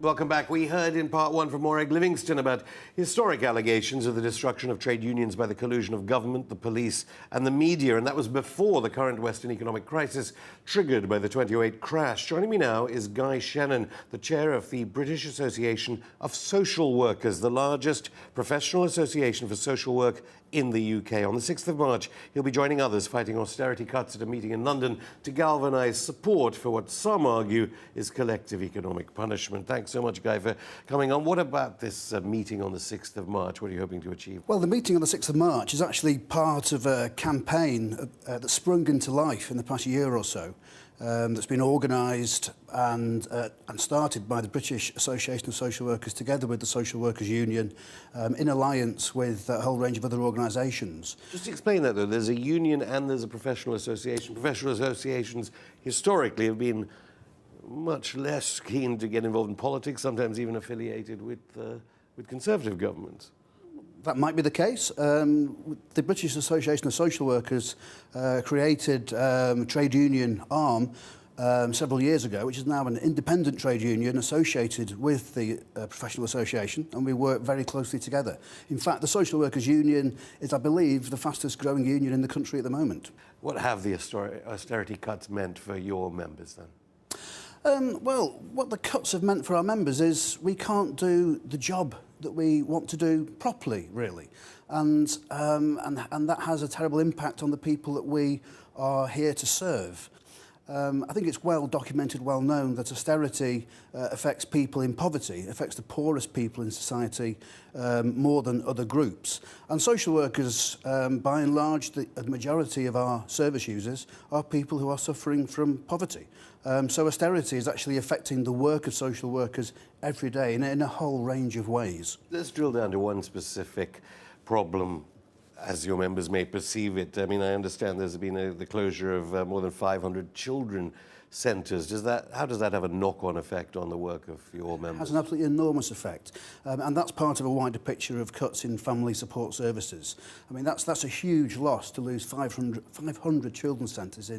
Welcome back. We heard in part one from Morag Livingston about historic allegations of the destruction of trade unions by the collusion of government, the police and the media, and that was before the current Western economic crisis triggered by the 2008 crash. Joining me now is Guy Shannon, the chair of the British Association of Social Workers, the largest professional association for social work in the UK. On the 6th of March, he'll be joining others fighting austerity cuts at a meeting in London to galvanise support for what some argue is collective economic punishment. Thanks so much, Guy, for coming on. What about this meeting on the 6th of March? What are you hoping to achieve? Well, the meeting on the 6th of March is actually part of a campaign that sprung into life in the past year or so. That's been organised and started by the British Association of Social Workers together with the Social Workers Union in alliance with a whole range of other organisations. Just explain that, though. There's a union and there's a professional association. Professional associations historically have been much less keen to get involved in politics, sometimes even affiliated with Conservative governments. That might be the case. The British Association of Social Workers created a trade union arm several years ago, which is now an independent trade union associated with the professional association, and we work very closely together. In fact, the Social Workers Union is, I believe, the fastest growing union in the country at the moment. What have the austerity cuts meant for your members, then? Well, what the cuts have meant for our members is we can't do the job that we want to do properly, really. And that has a terrible impact on the people that we are here to serve. I think it's well documented, well known that austerity affects people in poverty, affects the poorest people in society more than other groups. And social workers, by and large, the majority of our service users are people who are suffering from poverty. So austerity is actually affecting the work of social workers every day in a whole range of ways. Let's drill down to one specific problem, as your members may perceive it. I mean, I understand there's been the closure of more than 500 children centres. How does that have a knock-on effect on the work of your members? It has an absolutely enormous effect, and that's part of a wider picture of cuts in family support services. I mean, that's a huge loss to lose 500 children's centres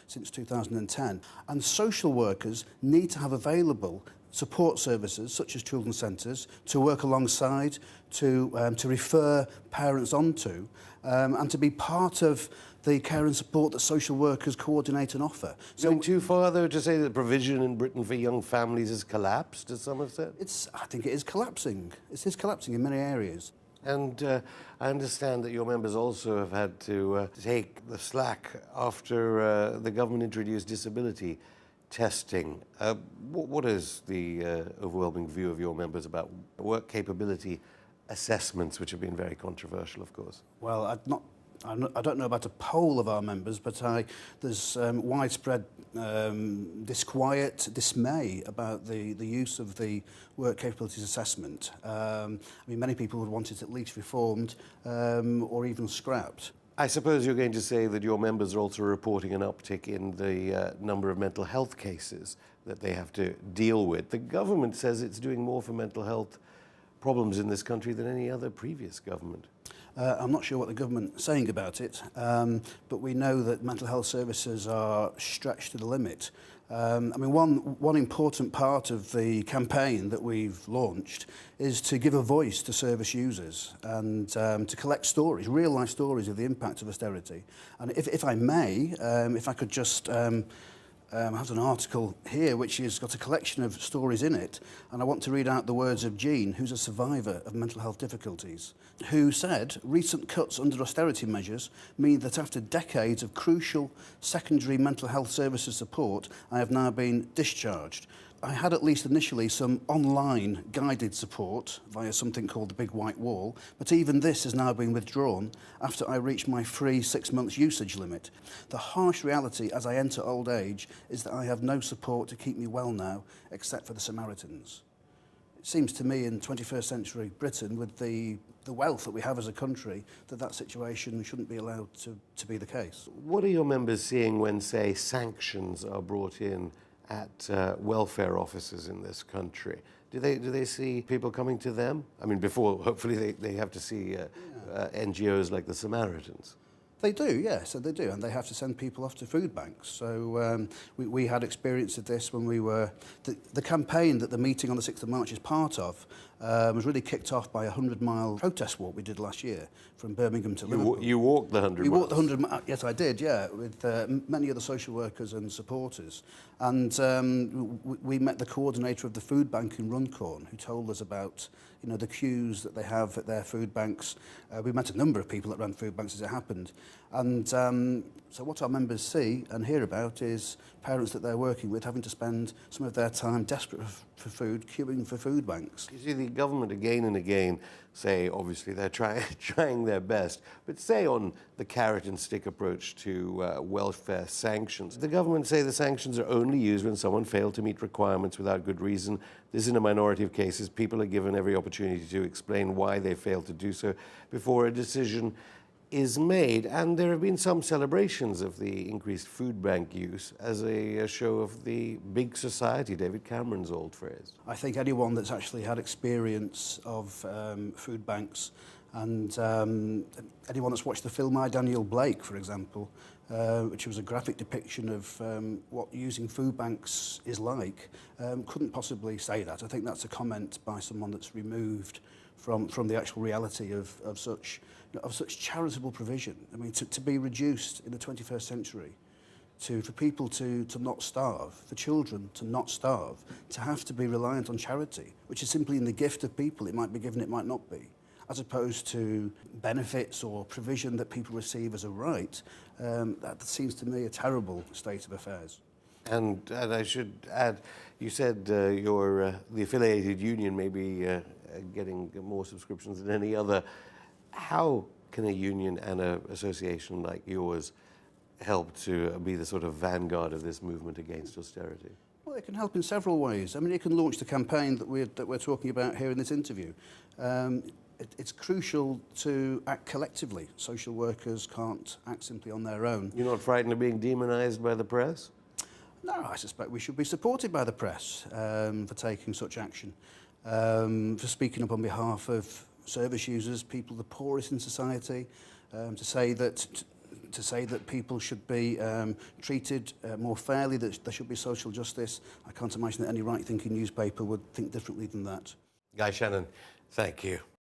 since 2010. And social workers need to have available support services such as children's centres to work alongside, to refer parents onto, and to be part of the care and support that social workers coordinate and offer. So, going too far, though, to say that provision in Britain for young families has collapsed, as some have said? I think it is collapsing. It is collapsing in many areas. And I understand that your members also have had to take the slack after the government introduced disability testing. What is the overwhelming view of your members about work capability assessments, which have been very controversial, of course? Well, I don't know about a poll of our members, but there's widespread dismay about the use of the work capabilities assessment. I mean, many people would want it at least reformed or even scrapped. I suppose you're going to say that your members are also reporting an uptick in the number of mental health cases that they have to deal with. The government says it's doing more for mental health problems in this country than any other previous government. I'm not sure what the government is saying about it, but we know that mental health services are stretched to the limit. I mean, one important part of the campaign that we've launched is to give a voice to service users and to collect stories, real-life stories of the impact of austerity. And if I may, if I could just have an article here which has got a collection of stories in it, and I want to read out the words of Jean, who's a survivor of mental health difficulties, who said, "Recent cuts under austerity measures mean that after decades of crucial secondary mental health services support, I have now been discharged. I had at least initially some online guided support via something called the Big White Wall, but even this has now been withdrawn after I reached my free 6 months usage limit. The harsh reality as I enter old age is that I have no support to keep me well now, except for the Samaritans." It seems to me in 21st century Britain, with the wealth that we have as a country, that situation shouldn't be allowed to be the case. What are your members seeing when, say, sanctions are brought in at welfare offices in this country? Do they see people coming to them? I mean, before, hopefully, they have to see NGOs like the Samaritans. They do, yes, they do, and they have to send people off to food banks. So we had experience of this when we were... The campaign that the meeting on the 6th of March is part of was really kicked off by a 100-mile protest walk we did last year from Birmingham to Liverpool. You walked the 100 miles? We walked the 100 miles, yes I did, yeah, with many other social workers and supporters. And we met the coordinator of the food bank in Runcorn, who told us about the queues that they have at their food banks. We met a number of people that ran food banks as it happened. And so what our members see and hear about is parents that they're working with having to spend some of their time desperate for food, queuing for food banks. You see, the government again and again say, obviously, they're trying their best, but say on the carrot and stick approach to welfare sanctions. The government say the sanctions are only used when someone failed to meet requirements without good reason. This is in a minority of cases. People are given every opportunity to explain why they failed to do so before a decision is made. And there have been some celebrations of the increased food bank use as a show of the big society, David Cameron's old phrase. I think anyone that's actually had experience of food banks and anyone that's watched the film I, Daniel Blake, for example, which was a graphic depiction of what using food banks is like, couldn't possibly say that. I think that's a comment by someone that's removed from the actual reality of such charitable provision. I mean, to be reduced in the 21st century for people to not starve, for children to not starve, to have to be reliant on charity, which is simply in the gift of people. It might be given, it might not be, as opposed to benefits or provision that people receive as a right. That seems to me a terrible state of affairs. And I should add, you said the affiliated union may be getting more subscriptions than any other. How can a union and an association like yours help to be the sort of vanguard of this movement against austerity? Well, it can help in several ways. I mean, it can launch the campaign that we're talking about here in this interview. It's crucial to act collectively. Social workers can't act simply on their own. You're not frightened of being demonized by the press? No, I suspect we should be supported by the press for taking such action, for speaking up on behalf of service users, people the poorest in society, to say that people should be treated more fairly, that there should be social justice. I can't imagine that any right-thinking newspaper would think differently than that. Guy Shannon, thank you.